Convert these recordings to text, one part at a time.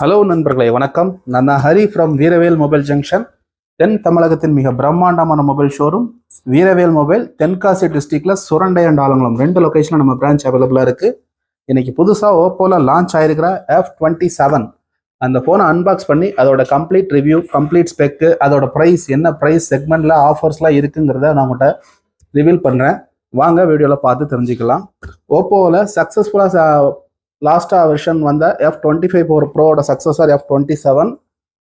Hello நண்பர்களே, வணக்கம். நான் தான் ஹரி ஃப்ரம் வீரவேல் மொபைல் ஜங்ஷன். தென் தமிழகத்தின் மிக பிரம்மாண்டமான மொபைல் ஷோரூம் வீரவேல் மொபைல். தென்காசி டிஸ்ட்ரிக்ட்ல சுரண்டை அண்ட் ஆலங்குளம் 2 லொகேஷன்ல நம்ம பிரான்ச் அவைலபிளா இருக்கு. இன்னைக்கு புதுசாக ஓப்போல லான்ச் ஆயிருக்கிற F27 அந்த ஃபோனை அன்பாக்ஸ் பண்ணி அதோட கம்ப்ளீட் ரிவ்யூ, கம்ப்ளீட் ஸ்பெக்கு, அதோட ப்ரைஸ், என்ன ப்ரைஸ் செக்மெண்ட்ல ஆஃபர்ஸ்லாம் இருக்குங்கிறத நான் உங்கள்கிட்ட ரிவீல் பண்ணுறேன். வாங்க வீடியோவில் பார்த்து தெரிஞ்சுக்கலாம். ஓப்போவில் சக்ஸஸ்ஃபுல்லாக லாஸ்ட்டாக வெர்ஷன் வந்த F25 ப்ரோவோட சக்ஸஸர் F27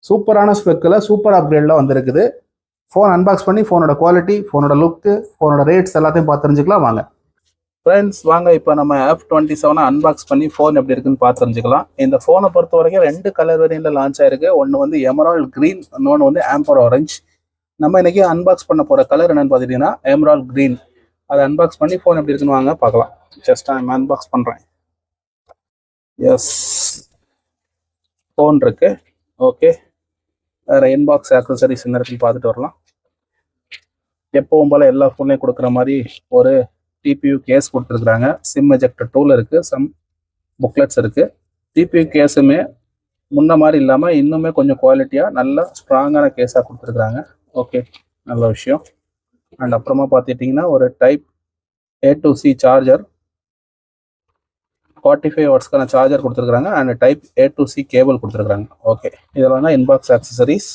சூப்பரான ஸ்பெக்கில் சூப்பர் அப்கிரேடில் வந்திருக்குது. ஃபோன் அன்பாக்ஸ் பண்ணி ஃபோனோட குவாலிட்டி, ஃபோனோட லுக்கு, ஃபோனோட ரேட்ஸ் எல்லாத்தையும் பார்த்து தெரிஞ்சுக்கலாம். வாங்க ஃப்ரெண்ட்ஸ், வாங்க இப்போ நம்ம F27 அன்பாக்ஸ் பண்ணி ஃபோன் எப்படி இருக்குன்னு பார்த்து தெரிஞ்சுக்கலாம். இந்த ஃபோனை பொறுத்த வரைக்கும் 2 கலர் வேரியண்ட்டில் லான்ச் ஆயிருக்கு. ஒன்று வந்து எமரால்ட் க்ரீன், இன்னொன்று வந்து ஆம்பர் ஆரஞ்ச். நம்ம இன்னைக்கு அன்பாக்ஸ் பண்ண போகிற கலர் என்னன்னு பார்த்துட்டிங்கன்னா எமரால்ட் க்ரீன். அதை அன்பாக்ஸ் பண்ணி ஃபோன் எப்படி இருக்குன்னு வாங்க பார்க்கலாம். ஜஸ்ட் நான் அன்பாக்ஸ் பண்ணுறேன். எஸ், ஃபோன் இருக்கு. ஓகே, வேறு இன்பாக்ஸ் ஆக்சசரிஸ் இந்த இடத்துல பார்த்துட்டு வரலாம். எப்பவும் போல் எல்லா ஃபோன்லையும் கொடுக்குற மாதிரி ஒரு டிபியூ கேஸ் கொடுத்துருக்குறாங்க. சிம் எஜெக்டர் டூல் இருக்குது, சம் புக்லெட்ஸ் இருக்குது. டிபியூ கேஸுமே முன்ன மாதிரி இல்லாமல் இன்னுமே கொஞ்சம் குவாலிட்டியாக நல்ல ஸ்ட்ராங்கான கேஸாக கொடுத்துருக்குறாங்க. ஓகே, நல்ல விஷயம். அண்ட் அப்புறமா பார்த்துட்டிங்கன்னா ஒரு type A to C charger, 45 வாட்ஸ்க்கான சார்ஜர் கொடுத்துருக்குறாங்க. And type A to C cable கொடுத்துருக்குறாங்க. ஓகே, இதெல்லாம் தான் இன்பாக்ஸ் ஆக்சசரிஸ்.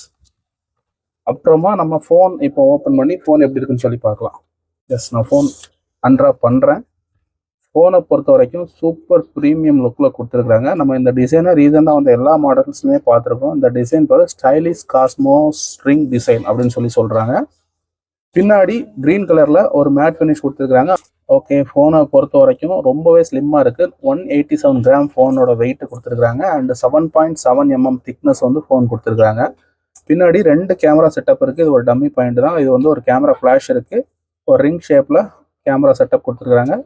அப்புறமா நம்ம ஃபோன் இப்போ ஓப்பன் பண்ணி ஃபோன் எப்படி இருக்குன்னு சொல்லி பார்க்கலாம். எஸ், நான் ஃபோன் அன்ராப் பண்ணுறேன். ஃபோனை பொறுத்த வரைக்கும் சூப்பர் ப்ரீமியம் லுக்கில் கொடுத்துருக்குறாங்க. நம்ம இந்த டிசைனை ரீசெண்டாக வந்து எல்லா மாடல்ஸுமே பார்த்துருக்கோம். இந்த டிசைன் பேர் ஸ்டைலிஷ் காஸ்மோ ஸ்ட்ரிங் டிசைன் அப்படின்னு சொல்கிறாங்க. பின்னாடி க்ரீன் கலரில் ஒரு மேட் ஃபினிஷ் கொடுத்துருக்குறாங்க. ஓகே, ஃபோனை பொறுத்த வரைக்கும் ரொம்பவே ஸ்லிம்மாக இருக்குது. 187 கிராம் ஃபோனோட வெயிட் கொடுத்துருக்குறாங்க. அண்ட் 7.7 mm திக்னஸ் வந்து ஃபோன் கொடுத்துருக்குறாங்க. பின்னாடி 2 கேமரா செட்டப் இருக்குது. இது ஒரு டம்மி பாயிண்ட் தான். இது வந்து ஒரு கேமரா ஃப்ளாஷ் இருக்குது. ஒரு ரிங் ஷேப்பில் கேமரா செட்டப் கொடுத்துருக்குறாங்க.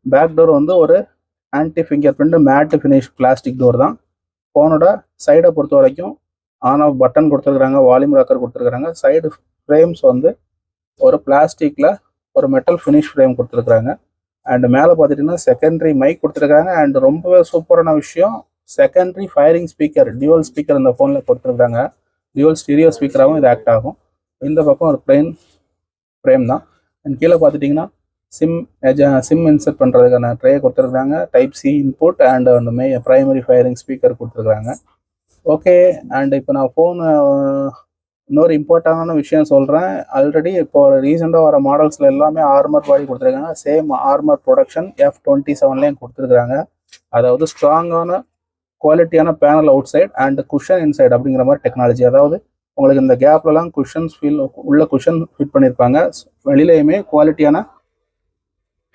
பேக் டோர் வந்து ஒரு anti finger print matte finish plastic door தான். ஃபோனோட சைடை பொறுத்த வரைக்கும் ஆன் ஆஃப் பட்டன் கொடுத்துருக்குறாங்க, வால்யூம் ராக்கர் கொடுத்துருக்குறாங்க. சைடு ஃப்ரேம்ஸ் வந்து ஒரு பிளாஸ்டிக்கில் ஒரு மெட்டல் ஃபினிஷ் ஃப்ரேம் கொடுத்துருக்குறாங்க. அண்ட் மேலே பார்த்துட்டிங்கன்னா செகண்டரி மைக் கொடுத்துருக்காங்க. அண்ட் ரொம்பவே சூப்பரான விஷயம், secondary firing speaker, dual speaker இந்த ஃபோனில் கொடுத்துருக்காங்க. டியூவல் ஸ்டீரியோ ஸ்பீக்கராகவும் இது ஆக்ட் ஆகும். இந்த பக்கம் ஒரு பிளைன் ஃப்ரேம் தான். அண்ட் கீழே பார்த்துட்டிங்கன்னா சிம் இன்சர்ட் பண்ணுறதுக்கான ட்ரே கொடுத்துருக்காங்க. டைப் சி இன்புட் அண்ட் அந்த ப்ரைமரி ஃபயரிங் ஸ்பீக்கர் கொடுத்துருக்காங்க. ஓகே, அண்ட் இப்போ நான் ஃபோனு இன்னொரு இம்பார்ட்டண்டான விஷயம் சொல்கிறேன். ஆல்ரெடி இப்போ ரீசெண்டாக வர மாடல்ஸில் எல்லாமே ஆர்மர் பாடி கொடுத்துருக்காங்க. சேம் ஆர்மர் ப்ரொடக்ஷன் F27லேயும் கொடுத்துருக்குறாங்க. அதாவது ஸ்ட்ராங்கான குவாலிட்டியான panel outside and cushion inside அப்படிங்கிற மாதிரி டெக்னாலஜி. அதாவது உங்களுக்கு இந்த கேப்லலாம் குஷன்ஸ் உள்ள குஷன் ஃபிட் பண்ணியிருப்பாங்க. வெளியிலையுமே குவாலிட்டியான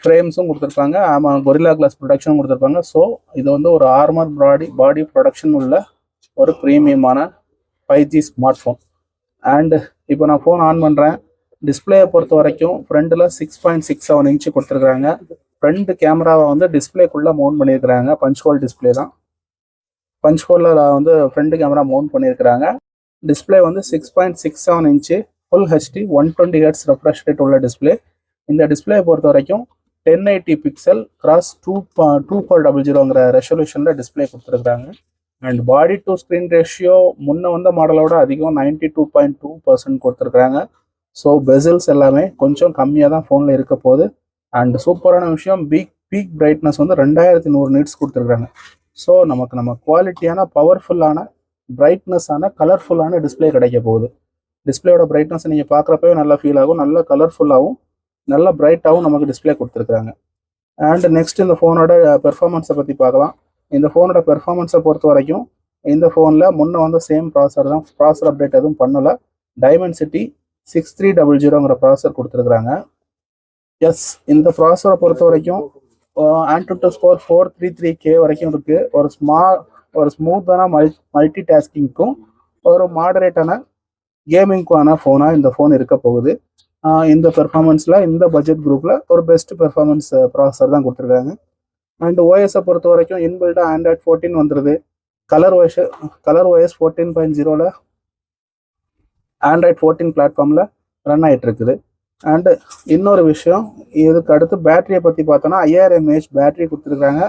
ஃப்ரேம்ஸும் கொடுத்துருப்பாங்க. ஆமாம், கொரில்லா கிளாஸ் ப்ரொடக்ஷனும் கொடுத்துருப்பாங்க. ஸோ இது வந்து ஒரு ஆர்மர் பாடி ப்ரொடக்ஷன் உள்ள ஒரு ப்ரீமியமான 5G ஸ்மார்ட் ஃபோன். அண்ட் இப்போ நான் ஃபோன் ஆன் பண்ணுறேன். டிஸ்பிளேயை பொறுத்த வரைக்கும் ஃப்ரண்டில் 6.67 இன்ச்சு கொடுத்துருக்குறாங்க. ஃப்ரண்ட் கேமராவை வந்து டிஸ்பிளேக்குள்ளே மவுண்ட் பண்ணியிருக்கிறாங்க. பஞ்ச் ஹோல் டிஸ்பிளே தான். பஞ்ச் ஹோலில் வந்து ஃப்ரண்ட் கேமரா மவுண்ட் பண்ணியிருக்கிறாங்க. டிஸ்பிளே வந்து 6.67 inch full HD 120 Hz refresh rate உள்ள டிஸ்பிளே. இந்த டிஸ்பிளேயை பொறுத்த வரைக்கும் 1080 பிக்சல் கிராஸ் 2400 ரெசல்யூஷனில் டிஸ்பிளே கொடுத்துருக்குறாங்க. And body to screen ratio முன்ன வந்த மாடலோட அதிகம் 92.2% கொடுத்துருக்குறாங்க. ஸோ பெசில்ஸ் எல்லாமே கொஞ்சம் கம்மியாக தான் ஃபோனில் இருக்க போகுது. அண்ட் சூப்பரான விஷயம், பீக் பிரைட்னஸ் வந்து 2100 nits கொடுத்துருக்குறாங்க. ஸோ நம்ம குவாலிட்டியான பவர்ஃபுல்லான பிரைட்னஸான கலர்ஃபுல்லான டிஸ்பிளே கிடைக்க போகுது. டிஸ்பிளேயோட பிரைட்னஸ் நீங்கள் பார்க்குறப்பவே நல்லா ஃபீல் ஆகும். நல்ல கலர்ஃபுல்லாகவும் நல்ல பிரைட்டாகவும் நமக்கு டிஸ்பிளே கொடுத்துருக்குறாங்க. அண்ட் நெக்ஸ்ட் இந்த ஃபோனோட பெர்ஃபார்மன்ஸை பற்றி பார்க்கலாம். இந்த ஃபோனோட பெர்ஃபார்மன்ஸை பொறுத்த வரைக்கும் இந்த ஃபோனில் முன்ன வந்து சேம் ப்ராசர் தான். ப்ராசர் அப்டேட் எதுவும் பண்ணலை. டைமென்சிட்டி 6300 ப்ராசர் கொடுத்துருக்குறாங்க. எஸ், இந்த ப்ராசரை பொறுத்த வரைக்கும் AnTuTu ஸ்கோர் 433K வரைக்கும் இருக்குது. ஒரு ஸ்மூத்தான மல்டி டாஸ்கிங்க்கும் ஒரு மாடரேட்டான கேமிங்க்கான ஃபோனாக இந்த ஃபோன் இருக்க போகுது. இந்த பெர்ஃபார்மன்ஸில் இந்த பட்ஜெட் குரூப்பில் ஒரு பெஸ்ட் பெர்ஃபார்மன்ஸ் ப்ராசர் தான் கொடுத்துருக்காங்க. அண்ட் ஓஎஸை பொறுத்த வரைக்கும் இன்பில்டாக Android 14 வந்துடுது. கலர் OS 14.0ல Android 14 பிளாட்ஃபார்மில் ரன் ஆகிட்டு இருக்குது. அண்டு இன்னொரு விஷயம், இதுக்கு அடுத்து பேட்டரியை பற்றி பார்த்தோன்னா 5000 mAh பேட்டரி கொடுத்துருக்காங்க.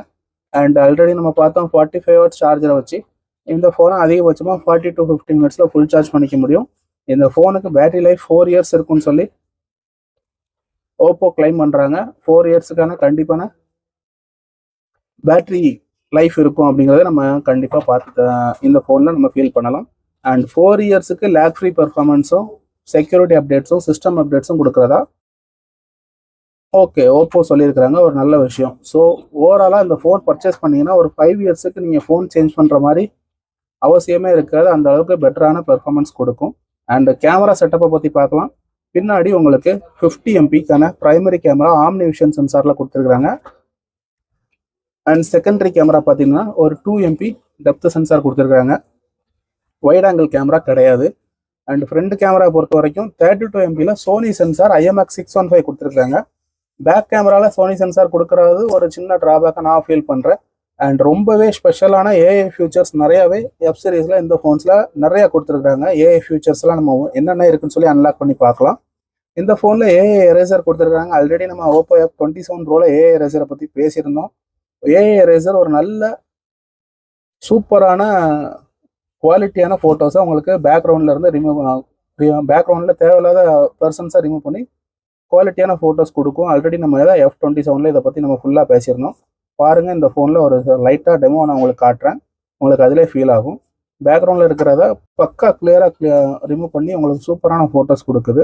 அண்ட் ஆல்ரெடி நம்ம பார்த்தோம் 45 வாட்ஸ் சார்ஜரை வச்சு இந்த ஃபோனை அதிகபட்சமாக 40 to 50 மினிட்ஸில் ஃபுல் சார்ஜ் பண்ணிக்க முடியும். இந்த ஃபோனுக்கு பேட்டரி லைஃப் 4 இயர்ஸ் இருக்குன்னு சொல்லி ஓப்போ கிளைம் பண்ணுறாங்க. 4 இயர்ஸுக்கான கண்டிப்பான பேட்டரி லைஃப் இருக்கும் அப்படிங்கிறத நம்ம கண்டிப்பாக பார்த்து இந்த ஃபோனில் நம்ம ஃபீல் பண்ணலாம். அண்ட் 4 இயர்ஸுக்கு லேக் ஃப்ரீ பெர்ஃபார்மன்ஸும் செக்யூரிட்டி அப்டேட்ஸும் சிஸ்டம் அப்டேட்ஸும் கொடுக்குறதா ஓகே ஓப்போ சொல்லியிருக்கிறாங்க. ஒரு நல்ல விஷயம். ஸோ ஓவராலாக இந்த ஃபோன் பர்ச்சேஸ் பண்ணிங்கன்னா ஒரு 5 இயர்ஸுக்கு நீங்கள் ஃபோன் சேஞ்ச் பண்ணுற மாதிரி அவசியமே இருக்காது. அந்த அளவுக்கு பெட்டரான பெர்ஃபார்மன்ஸ் கொடுக்கும். அண்ட் கேமரா செட்டப்பை பற்றி பார்க்கலாம். பின்னாடி உங்களுக்கு 50 MPக்கான பிரைமரி கேமரா ஆம்னி விஷன் சென்சாரில் கொடுத்துருக்குறாங்க. அண்ட் செகண்டரி கேமரா பார்த்தீங்கன்னா ஒரு 2 MP டெப்த் சென்சார் கொடுத்துருக்காங்க. வைட் ஆங்கிள் கேமரா கிடையாது. அண்ட் ஃப்ரண்ட் கேமரா பொறுத்த வரைக்கும் 32 MPயில் சோனி சென்சார் IMX615 கொடுத்துருக்காங்க. பேக் கேமராவில் சோனி சென்சார் கொடுக்குறது ஒரு சின்ன ட்ராபேக்கை நான் ஃபீல் பண்ணுறேன். அண்ட் ரொம்பவே ஸ்பெஷலான ஏஐ ஃபியூச்சர்ஸ் நிறையாவே எஃப் சீரீஸில் இந்த ஃபோன்ஸில் நிறையா கொடுத்துருக்காங்க. ஏஐ ஃபியூச்சர்ஸ்லாம் நம்ம என்னென்ன இருக்குன்னு சொல்லி அன்லாக் பண்ணி பார்க்கலாம். இந்த ஃபோனில் ஏஐ எரேசர் கொடுத்துருக்காங்க. ஆல்ரெடி நம்ம ஓப்போ F27 ப்ரோவில் ஏஐ எரேசரை பற்றி பேசியிருந்தோம். ஏஐ எரேசர் ஒரு நல்ல சூப்பரான குவாலிட்டியான ஃபோட்டோஸை உங்களுக்கு பேக்ரவுண்டில் தேவையில்லாத பர்சன்ஸை ரிமூவ் பண்ணி குவாலிட்டியான ஃபோட்டோஸ் கொடுக்கும். ஆல்ரெடி நம்ம F27 இதை பற்றி நம்ம ஃபுல்லாக பேசியிருந்தோம். பாருங்கள், இந்த ஃபோனில் ஒரு லைட்டாக டெமோ நான் உங்களுக்கு காட்டுறேன். உங்களுக்கு அதிலே ஃபீல் ஆகும். பேக்ரவுண்டில் இருக்கிறத பக்கா கிளியராக ரிமூவ் பண்ணி உங்களுக்கு சூப்பரான ஃபோட்டோஸ் கொடுக்குது.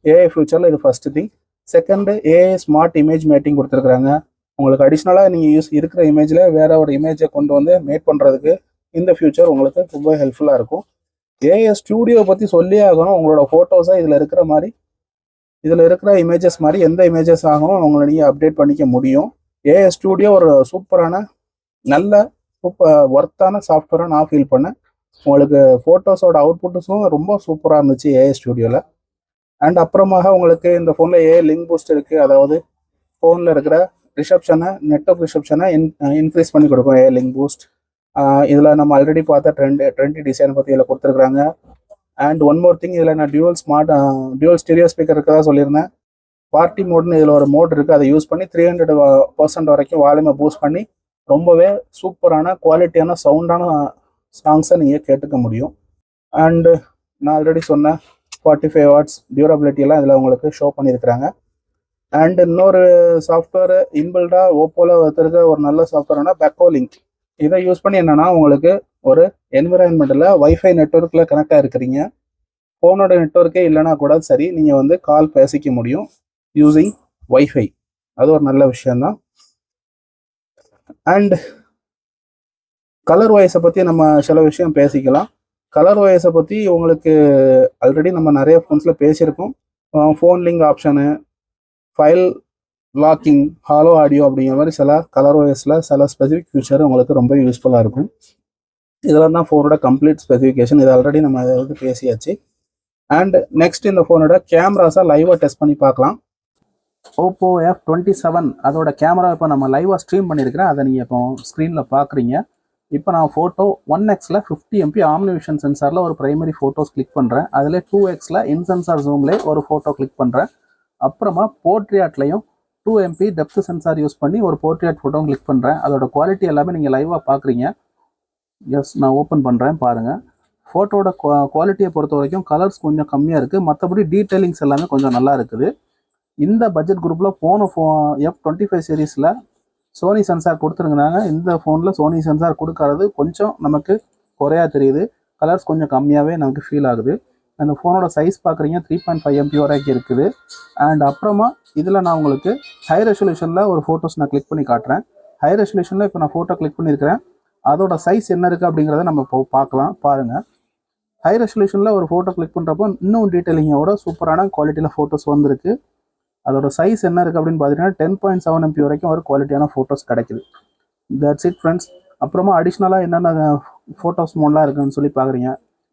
ஏஐ ஃபியூச்சரில் இது first thing. Second, AI smart image matting கொடுத்துருக்குறாங்க. உங்களுக்கு அடிஷ்னலாக நீங்கள் இருக்கிற இமேஜில் வேற ஒரு இமேஜை கொண்டு வந்து மேட் பண்ணுறதுக்கு இந்த ஃபியூச்சர் உங்களுக்கு ரொம்ப ஹெல்ப்ஃபுல்லாக இருக்கும். ஏஐ ஸ்டூடியோ பற்றி சொல்லியே ஆகணும். உங்களோட ஃபோட்டோஸை இதில் இருக்கிற இமேஜஸ் மாதிரி எந்த இமேஜஸ் ஆகணும் உங்களை நீங்கள் அப்டேட் பண்ணிக்க முடியும். ஏஐ ஸ்டூடியோ ஒரு சூப்பரான நல்ல ஒர்த்தான சாஃப்ட்வேராக நான் ஃபீல் பண்ணேன். உங்களுக்கு ஃபோட்டோஸோட அவுட்புட்ஸும் ரொம்ப சூப்பராக இருந்துச்சு ஏஐ ஸ்டூடியோவில். அண்ட் அப்புறமாக உங்களுக்கு இந்த ஃபோனில் ஏஐ லிங்க் பூஸ்ட் இருக்குது. அதாவது ஃபோனில் இருக்கிற நெட்வொர்க் ரிசப்ஷனை இன்க்ரீஸ் பண்ணி கொடுக்கும் ஏஐ லிங்க் பூஸ்ட். இதில் நம்ம ஆல்ரெடி பார்த்த ட்ரெண்டி டிசைன் பற்றி இதில் கொடுத்துருக்குறாங்க. அண்ட் ஒன் மோர் திங், இதில் நான் டியூவல் ஸ்டீரியோ ஸ்பீக்கர் இருக்கதா சொல்லியிருந்தேன். பார்ட்டி மோட்னு இதில் ஒரு மோட் இருக்குது. அதை யூஸ் பண்ணி 300% வரைக்கும் வால்யூமை பூஸ்ட் பண்ணி ரொம்பவே சூப்பரான குவாலிட்டியான சவுண்டான சாங்ஸை நீங்கள் கேட்டுக்க முடியும். அண்டு நான் ஆல்ரெடி சொன்ன 45 வாட்ஸ் டியூரபிலிட்டியெல்லாம் இதில் உங்களுக்கு ஷோ பண்ணியிருக்கிறாங்க. அண்ட் இன்னொரு சாஃப்ட்வேர் இன்பில்டாக ஓப்போவில் வச்சுருக்க ஒரு நல்ல சாஃப்ட்வேர்னா பெக்கோ லிங்க். இதை யூஸ் பண்ணி என்னென்னா உங்களுக்கு ஒரு என்விரான்மெண்ட்டில் வைஃபை நெட்வொர்க்கில் கனெக்டாக இருக்கிறீங்க. ஃபோனோட நெட்வொர்க்கே இல்லைனா கூட சரி, நீங்கள் வந்து கால் பேசிக்க முடியும் யூஸிங் வைஃபை. அது ஒரு நல்ல விஷயந்தான். அண்ட் கலர் வாய்ஸை பற்றி நம்ம சில விஷயம் பேசிக்கலாம். கலர் வாய்ஸை பற்றி உங்களுக்கு ஆல்ரெடி நம்ம நிறைய ஃபோன்ஸில் பேசியிருக்கோம். ஃபோன் லிங்க் ஆப்ஷனு, ஃபைல் லாக்கிங், ஹாலோ ஆடியோ அப்படிங்கிற மாதிரி சில கலர் வாய்ஸில் சில ஸ்பெசிஃபிக் ஃபியூச்சர் உங்களுக்கு ரொம்ப யூஸ்ஃபுல்லாக இருக்கும். இதெல்லாம் தான் ஃபோனோட கம்ப்ளீட் ஸ்பெசிஃபிகேஷன். இது ஆல்ரெடி நம்ம அதை வந்து பேசியாச்சு. அண்ட் நெக்ஸ்ட் இந்த ஃபோனோட கேமராஸை லைவாக டெஸ்ட் பண்ணி பார்க்கலாம். ஓப்போ F27 அதோட கேமரா இப்போ நம்ம லைவாக ஸ்ட்ரீம் பண்ணியிருக்கிறேன். அதை நீங்கள் இப்போ ஸ்க்ரீனில் பார்க்குறீங்க. இப்போ நான் ஃபோட்டோ 1xல 50 MP ஆம்னி விஷன் சென்சாரில் ஒரு ப்ரைமரி ஃபோட்டோஸ் கிளிக் பண்ணுறேன். அதில் 2xல இன் சென்சார் ஜூம்லேயே ஒரு ஃபோட்டோ கிளிக் பண்ணுறேன். அப்புறமா போர்ட்ரியாட்லையும் 2 MP டெப்த் சென்சார் யூஸ் பண்ணி ஒரு போர்ட்ரியாட் ஃபோட்டோ கிளிக் பண்ணுறேன். அதோட குவாலிட்டி எல்லாமே நீங்கள் லைவாக பார்க்குறீங்க. எஸ், நான் ஓப்பன் பண்ணுறேன் பாருங்கள். ஃபோட்டோட குவாலிட்டியை பொறுத்த வரைக்கும் கலர்ஸ் கொஞ்சம் கம்மியாக இருக்குது. மற்றபடி டீட்டெயிலிங்ஸ் எல்லாமே கொஞ்சம் நல்லா இருக்குது. இந்த பட்ஜெட் குரூப்பில் போன F25 சீரீஸில் சோனி சென்சார் கொடுத்துருந்தாங்க. இந்த ஃபோனில் சோனி சென்சார் கொடுக்கறது கொஞ்சம் நமக்கு குறையா தெரியுது. கலர்ஸ் கொஞ்சம் கம்மியாகவே நமக்கு ஃபீல் ஆகுது. அந்த ஃபோனோட சைஸ் பார்க்குறீங்க 3.5 MP வரைக்கும் இருக்குது. அண்ட் அப்புறமா இதில் நான் உங்களுக்கு ஹை ரெசல்யூஷனில் ஒரு ஃபோட்டோஸ் நான் கிளிக் பண்ணி காட்டுறேன். ஹை ரெசல்யூஷனில் இப்போ நான் ஃபோட்டோ கிளிக் பண்ணியிருக்கிறேன். அதோட சைஸ் என்ன இருக்குது அப்படிங்கிறத நம்ம இப்போ பார்க்கலாம். பாருங்கள், ஹை ரெசல்யூஷனில் ஒரு ஃபோட்டோ கிளிக் பண்ணுறப்போ இன்னும் டீட்டெயிலிங்கோட சூப்பரான குவாலிட்டியில் ஃபோட்டோஸ் வந்திருக்கு. அதோட சைஸ் என்ன இருக்குது அப்படின்னு பார்த்தீங்கன்னா 10.7 MP வரைக்கும் ஒரு குவாலிட்டியான ஃபோட்டோஸ் கிடைக்குது. That's it friends. அப்புறமா அடிஷ்னலாக என்னென்ன ஃபோட்டோஸ் மோட்லாம் இருக்குதுன்னு சொல்லி பார்க்குறீங்க.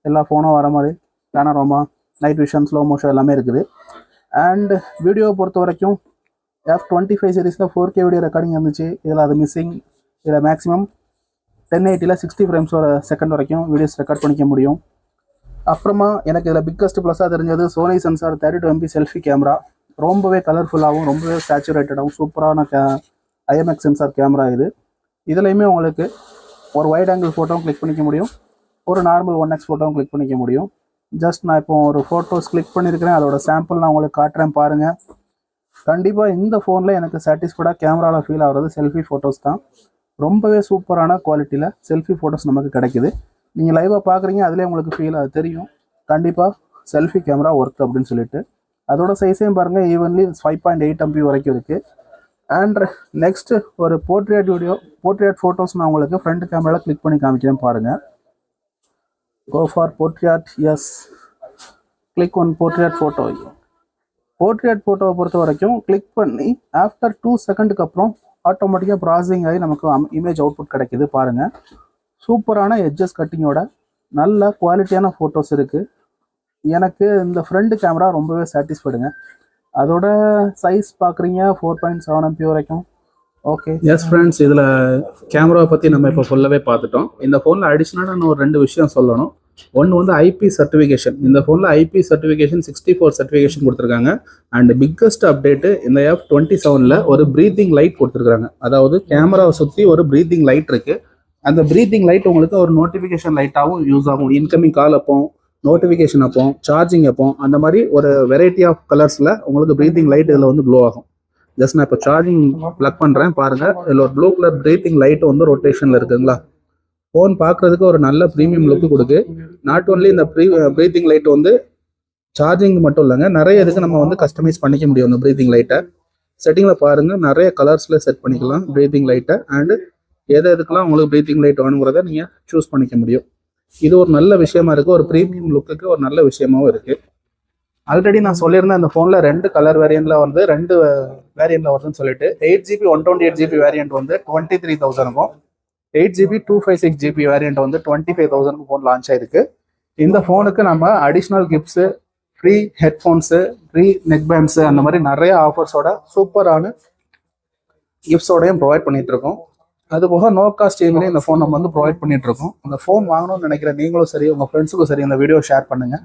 எல்லா ஃபோனும் வர மாதிரி panorama, night vision, slow motion எல்லாமே இருக்குது. அண்ட் வீடியோவை பொறுத்த வரைக்கும் F25 சீரீஸில் 4K வீடியோ ரெக்கார்டிங் இருந்துச்சு. இதில் அது மிஸ்ஸிங். இதில் மேக்ஸிமம் 1080ல் 60 frames செகண்ட் வரைக்கும் வீடியோஸ் ரெக்கார்ட் பண்ணிக்க முடியும். அப்புறமா எனக்கு இதில் பிக்கஸ்ட் ப்ளஸ்ஸாக தெரிஞ்சது Sony sensor 32 MP selfie camera. ரொம்பவே கலர்ஃபுல்லாகவும் ரொம்பவே சேச்சுரேட்டடாகவும் சூப்பரான IMX சென்சார் கேமரா இது. இதுலையுமே உங்களுக்கு ஒரு வைட் ஆங்கிள் ஃபோட்டோவும் கிளிக் பண்ணிக்க முடியும். ஒரு நார்மல் 1x ஃபோட்டோவும் கிளிக் பண்ணிக்க முடியும். ஜஸ்ட் நான் இப்போ ஒரு ஃபோட்டோஸ் கிளிக் பண்ணியிருக்கிறேன், அதோட சாம்பிள் நான் உங்களுக்கு காட்டுறேன் பாருங்கள். கண்டிப்பாக இந்த ஃபோனில் எனக்கு சாட்டிஸ்ஃபைடாக கேமராவில் ஃபீல் ஆகிறது செல்ஃபி ஃபோட்டோஸ் தான். ரொம்பவே சூப்பரான குவாலிட்டியில் செல்ஃபி ஃபோட்டோஸ் நமக்கு கிடைக்குது. நீங்கள் லைவாக பார்க்குறீங்க, அதிலே உங்களுக்கு ஃபீல் அது தெரியும். கண்டிப்பாக செல்ஃபி கேமரா ஒர்க் அப்படின்னு சொல்லிட்டு. அதோட சைஸையும் பாருங்கள், ஈவன்லி 5.8 MB வரைக்கும் இருக்குது. அண்ட் நெக்ஸ்ட்டு ஒரு போர்ட்ரேட் ஃபோட்டோஸ் நான் உங்களுக்கு ஃப்ரண்ட் கேமராவில் கிளிக் பண்ணி காமிக்கிறேன் பாருங்கள். Go for portrait, yes, click one portrait photo. Portrait ஃபோட்டோவை பொறுத்த வரைக்கும் கிளிக் பண்ணி ஆஃப்டர் 2 செகண்டுக்கு அப்புறம் ஆட்டோமேட்டிக்காக ப்ராசஸிங் ஆகி நமக்கு இமேஜ் அவுட்புட் கிடைக்கிது பாருங்கள். சூப்பரான எட்ஜஸ் கட்டிங்கோட நல்ல குவாலிட்டியான ஃபோட்டோஸ் இருக்குது. எனக்கு இந்த ஃப்ரண்ட் கேமரா ரொம்பவே சாட்டிஸ்ஃபைடுங்க. அதோட சைஸ் பார்க்குறீங்க 4.7 MB வரைக்கும். ஓகே, எஸ் ஃப்ரெண்ட்ஸ், இதில் கேமராவை பற்றி நம்ம இப்போ ஃபுல்லாகவே பார்த்துட்டோம். இந்த ஃபோனில் அடிஷ்னலாக நான் ஒரு 2 விஷயம் சொல்லணும். ஒன்று வந்து ஐபி சர்டிஃபிகேஷன். இந்த ஃபோனில் ஐபி சர்டிஃபிகேஷன் 64 சர்டிஃபிகேஷன் கொடுத்துருக்காங்க. அண்ட் பிக்கஸ்ட் அப்டேட்டு இந்த F27ல் ஒரு ப்ரீத்திங் லைட் கொடுத்துருக்காங்க. அதாவது கேமராவை சுற்றி ஒரு ப்ரீத்திங் லைட் இருக்குது. அந்த ப்ரீத்திங் லைட் உங்களுக்கு ஒரு நோட்டிஃபிகேஷன் லைட்டாகவும் யூஸ் ஆகும். இன்கமிங் கால் அப்போ, நோட்டிஃபிகேஷன் அப்போ, சார்ஜிங் அப்போ, அந்த மாதிரி ஒரு வெரைட்டி ஆஃப் கலர்ஸில் உங்களுக்கு ப்ரீத்திங் லைட் இதில் வந்து க்ளோ ஆகும். ஜஸ்ட் நான் இப்போ சார்ஜிங் ப்ளக் பண்ணுறேன் பாருங்கள். இதில் ஒரு ப்ளூ கலர் ப்ரீத்திங் லைட் வந்து ரொட்டேஷனில் இருக்குங்களா. ஃபோன் பார்க்குறதுக்கு ஒரு நல்ல ப்ரீமியம் லுக்கு கொடுக்கு. நாட் ஓன்லி இந்த ப்ரீத்திங் லைட் வந்து சார்ஜிங் மட்டும் இல்லைங்க, நிறைய இதுக்கு நம்ம வந்து கஸ்டமைஸ் பண்ணிக்க முடியும். இந்த ப்ரீத்திங் லைட்டை செட்டிங்கில் பாருங்கள், நிறைய கலர்ஸில் செட் பண்ணிக்கலாம் ப்ரீத்திங் லைட்டை. அண்டு எதுக்கெல்லாம் உங்களுக்கு ப்ரீத்திங் லைட் வேணுங்கிறத நீங்கள் சூஸ் பண்ணிக்க முடியும். இது ஒரு நல்ல விஷயமா இருக்குது. ஒரு ப்ரீமியம் லுக்குக்கு ஒரு நல்ல விஷயமாவும் இருக்குது. ஆல்ரெடி நான் சொல்லியிருந்தேன் இந்த ஃபோனில் 2 கலர் வேரியண்ட்டில் வந்து 2 வேரியண்ட்டில் வருதுன்னு சொல்லிட்டு. 8GB 128GB வேரியண்ட் வந்து 23,000க்கும், 8GB 256GB வேரியண்ட் வந்து 25,000க்கு ஃபோன் லான்ச் ஆயிருக்கு. இந்த ஃபோனுக்கு நம்ம additional gifts, free headphones, free neck bands, அந்த மாதிரி நிறைய ஆஃபர்ஸோட சூப்பரான கிஃப்ட்ஸோடையும் ப்ரொவைட் பண்ணிட்டு இருக்கோம். அதுபோக நோ காஸ்ட் இஎம்ஐ இந்த ஃபோன் நம்ம வந்து ப்ரொவைட் பண்ணிட்டு இருக்கோம். அந்த ஃபோன் வாங்கணும்னு நினைக்கிற நீங்களும் சரி, உங்கள் ஃப்ரெண்ட்ஸுக்கும் சரி, இந்த வீடியோ ஷேர் பண்ணுங்கள்.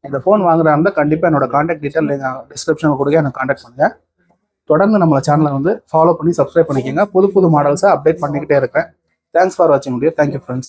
இந்த ஃபோன் வாங்குறதா இருந்தால் கண்டிப்பாக என்னோட கான்டாக்ட் டீட்டெயில் நீங்கள் டிஸ்கிரிப்ஷனில் கொடுக்க எனக்கு கான்டாக்ட் பண்ணுங்கள். தொடர்ந்து நம்ம சேனலை வந்து ஃபாலோ பண்ணி சப்ஸ்கிரைப் பண்ணிக்கோங்க. புது மாடல்ஸை அப்டேட் பண்ணிக்கிட்டே இருக்கேன். தேங்க்ஸ் ஃபார் வாட்சிங் வீடியோ. Thank you friends.